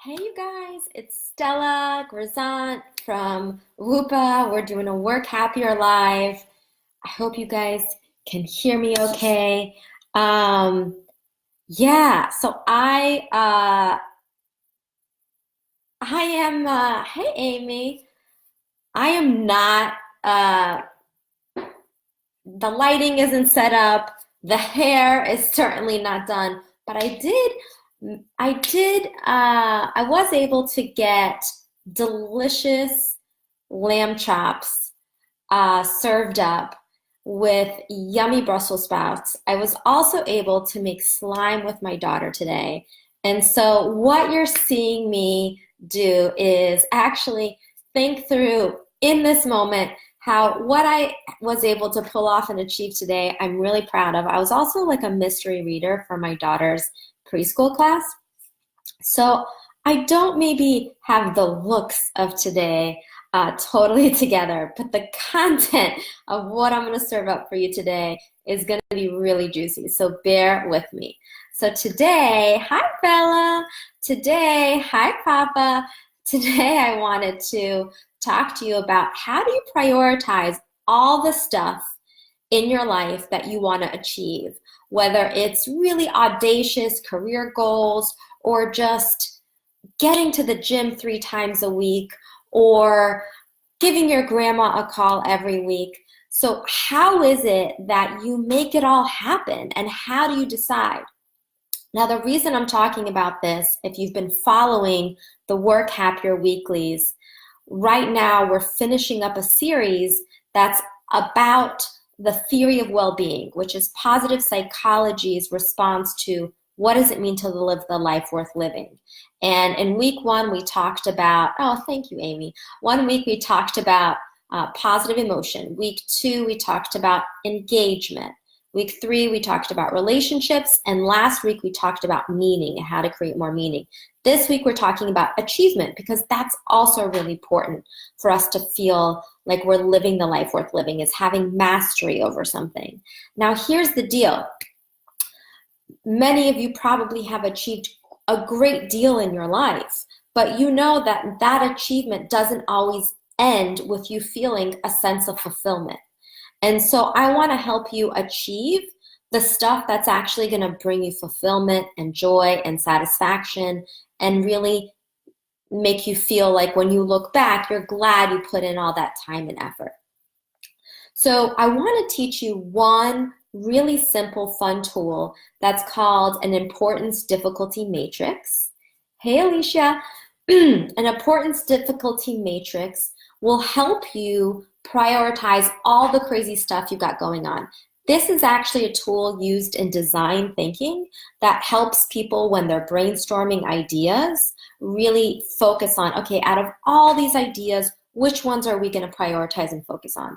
Hey you guys, it's Stella Grizont from Whoopa. We're doing a Work Happier Live. I hope you guys can hear me okay. Um, yeah, so I am hey Amy. I am not uh the lighting isn't set up, the hair is certainly not done, but I was able to get delicious lamb chops served up with yummy Brussels sprouts. I was also able to make slime with my daughter today. And so, what you're seeing me do is actually think through in this moment how what I was able to pull off and achieve today, I'm really proud of. I was also like a mystery reader for my daughter's preschool class. So I don't maybe have the looks of today totally together, but the content of what I'm going to serve up for you today is going to be really juicy. So bear with me. So today, hi Bella. Today, hi Papa. Today I wanted to talk to you about how do you prioritize all the stuff in your life that you want to achieve, whether it's really audacious career goals or just getting to the gym 3 times a week or giving your grandma a call every week. So, how is it that you make it all happen and how do you decide? Now, the reason I'm talking about this, if you've been following the Work Happier Weeklies, right now we're finishing up a series that's about the theory of well-being, which is positive psychology's response to what does it mean to live the life worth living. And in week one, we talked about, oh, thank you, Amy. One week we talked about positive emotion. Week two, we talked about engagement. Week three, we talked about relationships. And last week, we talked about meaning and how to create more meaning. This week, we're talking about achievement because that's also really important for us to feel like we're living the life worth living, is having mastery over something. Now, here's the deal. Many of you probably have achieved a great deal in your life, but you know that that achievement doesn't always end with you feeling a sense of fulfillment. And so I want to help you achieve the stuff that's actually going to bring you fulfillment and joy and satisfaction and really make you feel like when you look back, you're glad you put in all that time and effort. So I want to teach you one really simple, fun tool that's called an importance difficulty matrix. Hey, Alicia. An importance difficulty matrix will help you prioritize all the crazy stuff you got going on. This is actually a tool used in design thinking that helps people when they're brainstorming ideas really focus on, okay, out of all these ideas, which ones are we going to prioritize and focus on?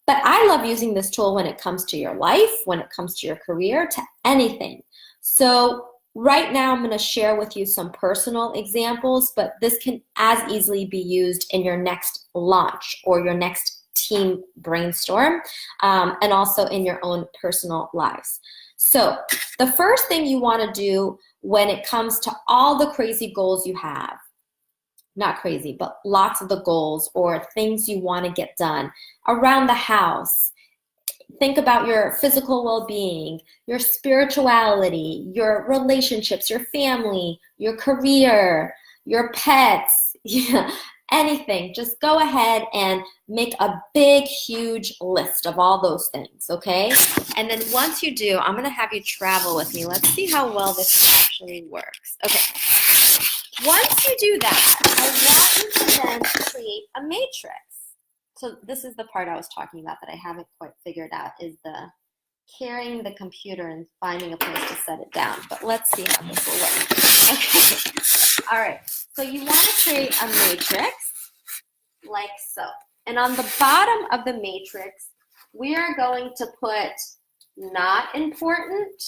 But I love using this tool when it comes to your life, when it comes to your career, to anything. So right now, I'm going to share with you some personal examples, but this can as easily be used in your next launch or your next team brainstorm, and also in your own personal lives. So the first thing you want to do when it comes to all the crazy goals you have, not crazy, but lots of the goals or things you want to get done around the house. Think about your physical well-being, your spirituality, your relationships, your family, your career, your pets, anything. Just go ahead and make a big, huge list of all those things, okay? And then once you do, I'm going to have you travel with me. Let's see how well this actually works. Okay. Once you do that, I want you to then create a matrix. So this is the part I was talking about that I haven't quite figured out, is the carrying the computer and finding a place to set it down. But let's see how this will work. Okay. All right. So you want to create a matrix like so. And on the bottom of the matrix, we are going to put not important.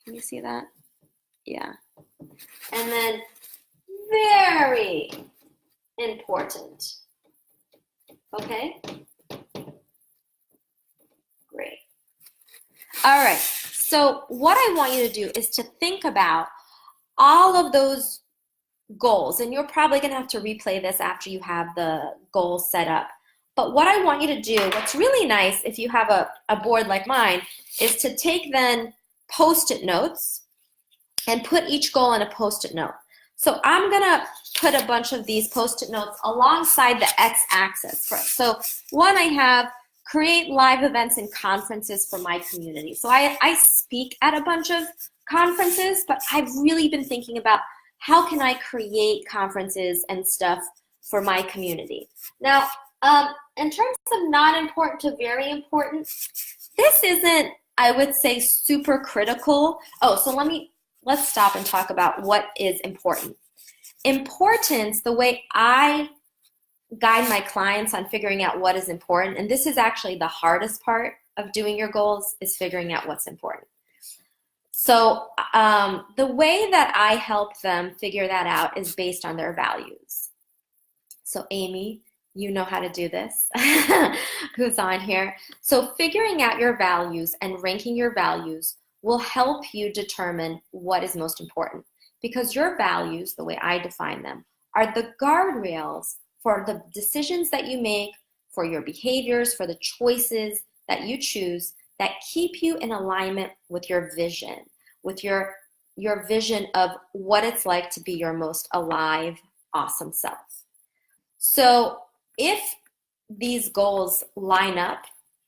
Can you see that? Yeah. And then very important. Okay? Great. All right. So what I want you to do is to think about all of those goals, and you're probably going to have to replay this after you have the goals set up. But what I want you to do, what's really nice if you have a board like mine, is to take then Post-it notes and put each goal in a Post-it note. So I'm going to put a bunch of these Post-it notes alongside the x-axis. So one, I have create live events and conferences for my community. So I speak at a bunch of conferences, but I've really been thinking about how can I create conferences and stuff for my community. Now, in terms of not important to very important, this isn't, I would say, super critical. Oh, so let's stop and talk about what is important. Importance, the way I guide my clients on figuring out what is important, and this is actually the hardest part of doing your goals, is figuring out what's important. So the way that I help them figure that out is based on their values. So Amy, you know how to do this, who's on here. So figuring out your values and ranking your values will help you determine what is most important, because your values, the way I define them, are the guardrails for the decisions that you make, for your behaviors, for the choices that you choose that keep you in alignment with your vision, with your vision of what it's like to be your most alive, awesome self. So if these goals line up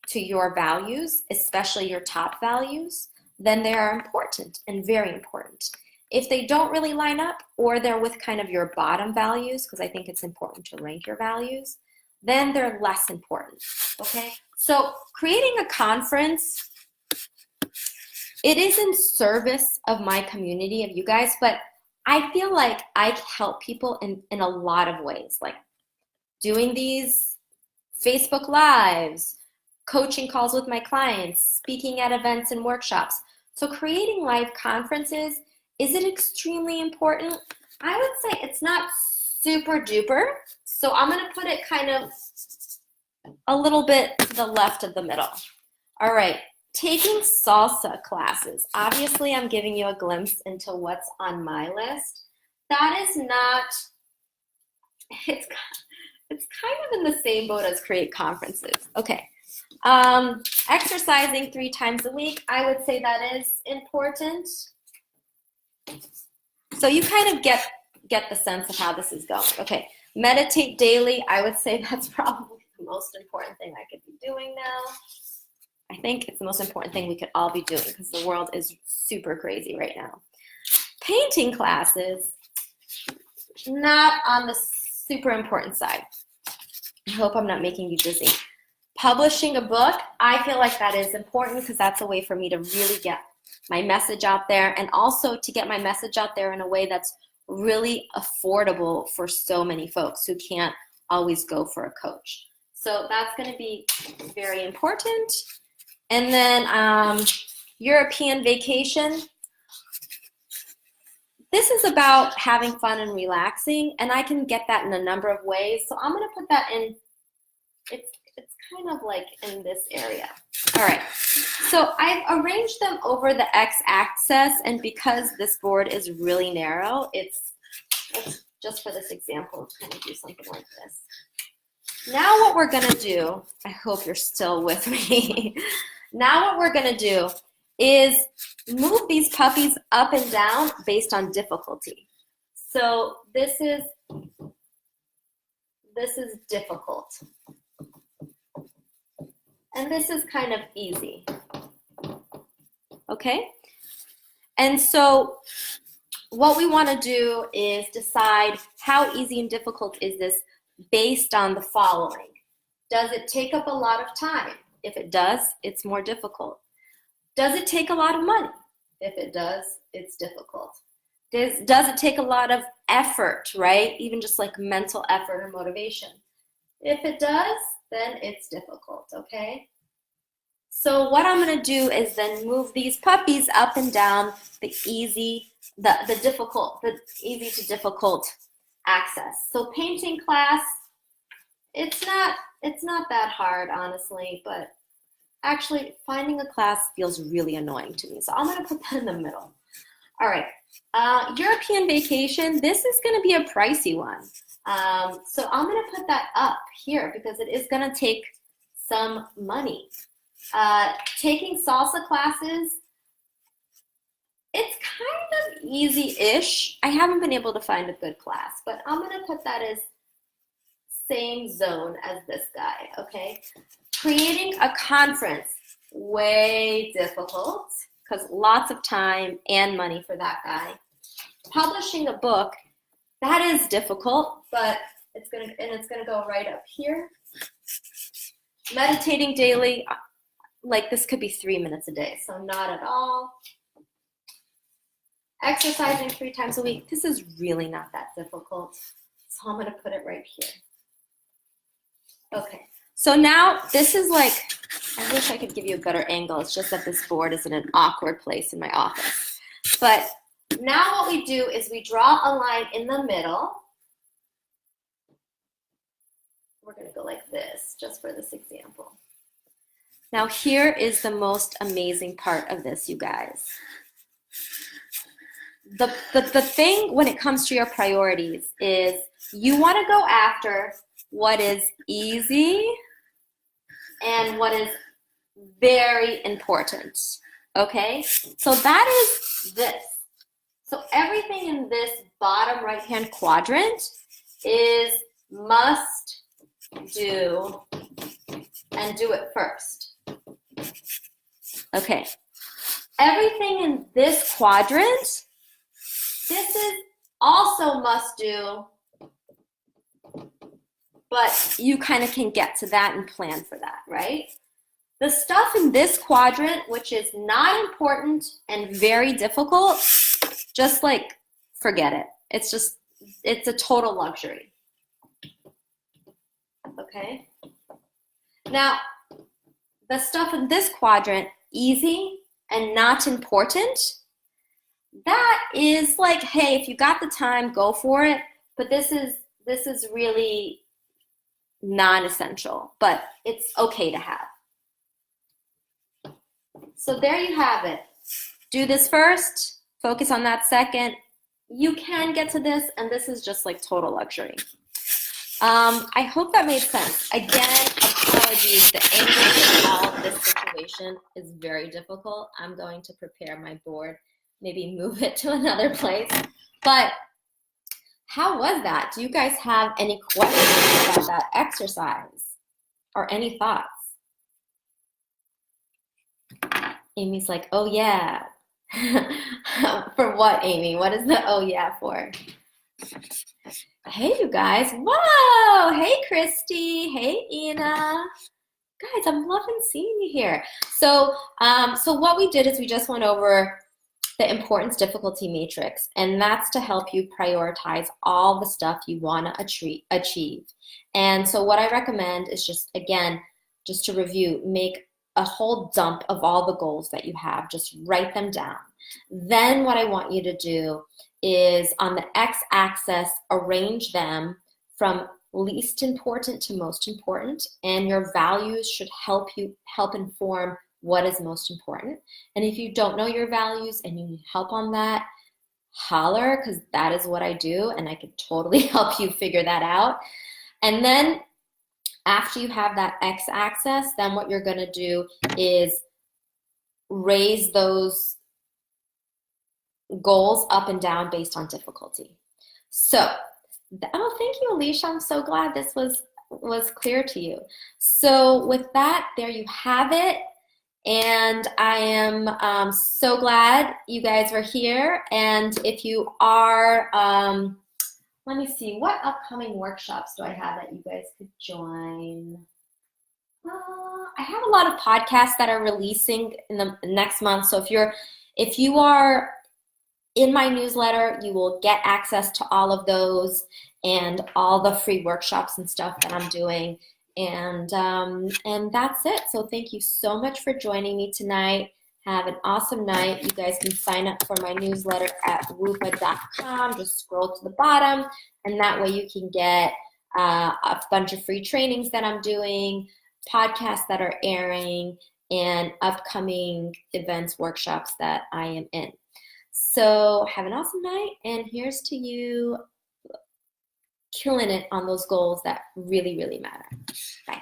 to your values, especially your top values, then they are important and very important. If they don't really line up, or they're with kind of your bottom values, because I think it's important to rank your values, then they're less important, okay? So creating a conference, it is in service of my community, of you guys, but I feel like I help people in a lot of ways, like doing these Facebook Lives, coaching calls with my clients, speaking at events and workshops. So creating live conferences, is it extremely important? I would say it's not super duper. So I'm going to put it kind of a little bit to the left of the middle. All right, taking salsa classes. Obviously, I'm giving you a glimpse into what's on my list. That is not, it's kind of in the same boat as create conferences. Okay. Exercising 3 times a week, I would say that is important. So you kind of get the sense of how this is going. Okay, meditate daily, I would say that's probably the most important thing I could be doing now. I think it's the most important thing we could all be doing, because the world is super crazy right now. Painting classes, not on the super important side. I hope I'm not making you dizzy. Publishing a book, I feel like that is important, because that's a way for me to really get my message out there, and also to get my message out there in a way that's really affordable for so many folks who can't always go for a coach. So that's going to be very important. And then European vacation. This is about having fun and relaxing, and I can get that in a number of ways. So I'm going to put that in, it's kind of like in this area. All right, so I've arranged them over the x-axis, and because this board is really narrow, let's just for this example, kind of do something like this. Now what we're gonna do, I hope you're still with me. Now what we're gonna do is move these puppies up and down based on difficulty. So this is difficult. And this is kind of easy, okay? And so what we want to do is decide how easy and difficult is this based on the following. Does it take up a lot of time? If it does, it's more difficult. Does it take a lot of money? If it does, it's difficult. Does it take a lot of effort, right? Even just like mental effort or motivation. If it does, then it's difficult, okay? So what I'm going to do is then move these puppies up and down the easy to difficult access. So painting class, it's not that hard, honestly, but actually finding a class feels really annoying to me. So I'm going to put that in the middle. All right, European vacation, this is going to be a pricey one. So I'm going to put that up here because it is going to take some money. Taking salsa classes, it's kind of easy-ish. I haven't been able to find a good class, but I'm going to put that as same zone as this guy, okay? Creating a conference, way difficult because lots of time and money for that guy. Publishing a book, that is difficult, but it's gonna go right up here. Meditating daily, like this could be 3 minutes a day, so not at all. Exercising 3 times a week, this is really not that difficult. So I'm gonna put it right here. Okay, so now this is like, I wish I could give you a better angle. It's just that this board is in an awkward place in my office. But now what we do is we draw a line in the middle. We're gonna go like this, just for this example. Now here is the most amazing part of this, you guys. The thing when it comes to your priorities is you wanna go after what is easy and what is very important, okay? So that is this. So everything in this bottom right-hand quadrant is must do and do it first. Okay. Everything in this quadrant, this is also must do, but you kind of can get to that and plan for that, right? The stuff in this quadrant, which is not important and very difficult, just like forget it. It's a total luxury. Okay? Now, the stuff in this quadrant, easy and not important, that is like, hey, if you got the time, go for it. But this is really non-essential, but it's okay to have. So there you have it. Do this first, focus on that second. You can get to this, and this is just like total luxury. I hope that made sense. Again, apologies. The English in all of this situation is very difficult. I'm going to prepare my board, maybe move it to another place. But how was that? Do you guys have any questions about that exercise or any thoughts? Amy's like, oh yeah. For what, Amy? What is the oh yeah for? Hey, you guys. Whoa. Hey, Christy. Hey, Ina. Guys, I'm loving seeing you here. So what we did is we just went over the importance difficulty matrix, and that's to help you prioritize all the stuff you want to achieve. And so what I recommend is just, again, just to review, make a whole dump of all the goals that you have. Just write them down. Then what I want you to do is on the x-axis, arrange them from least important to most important, and your values should help inform what is most important. And if you don't know your values and you need help on that, holler, because that is what I do, and I can totally help you figure that out. And then after you have that x-axis, then what you're going to do is raise those goals up and down based on difficulty. So, oh, thank you, Alicia. I'm so glad this was clear to you. So with that, there you have it. And I am so glad you guys were here. And if you are, let me see, what upcoming workshops do I have that you guys could join? I have a lot of podcasts that are releasing in the next month. So if you are in my newsletter, you will get access to all of those and all the free workshops and stuff that I'm doing. And that's it. So thank you so much for joining me tonight. Have an awesome night. You guys can sign up for my newsletter at woopa.com. Just scroll to the bottom, and that way you can get a bunch of free trainings that I'm doing, podcasts that are airing, and upcoming events, workshops that I am in. So have an awesome night, and here's to you killing it on those goals that really, really matter. Bye.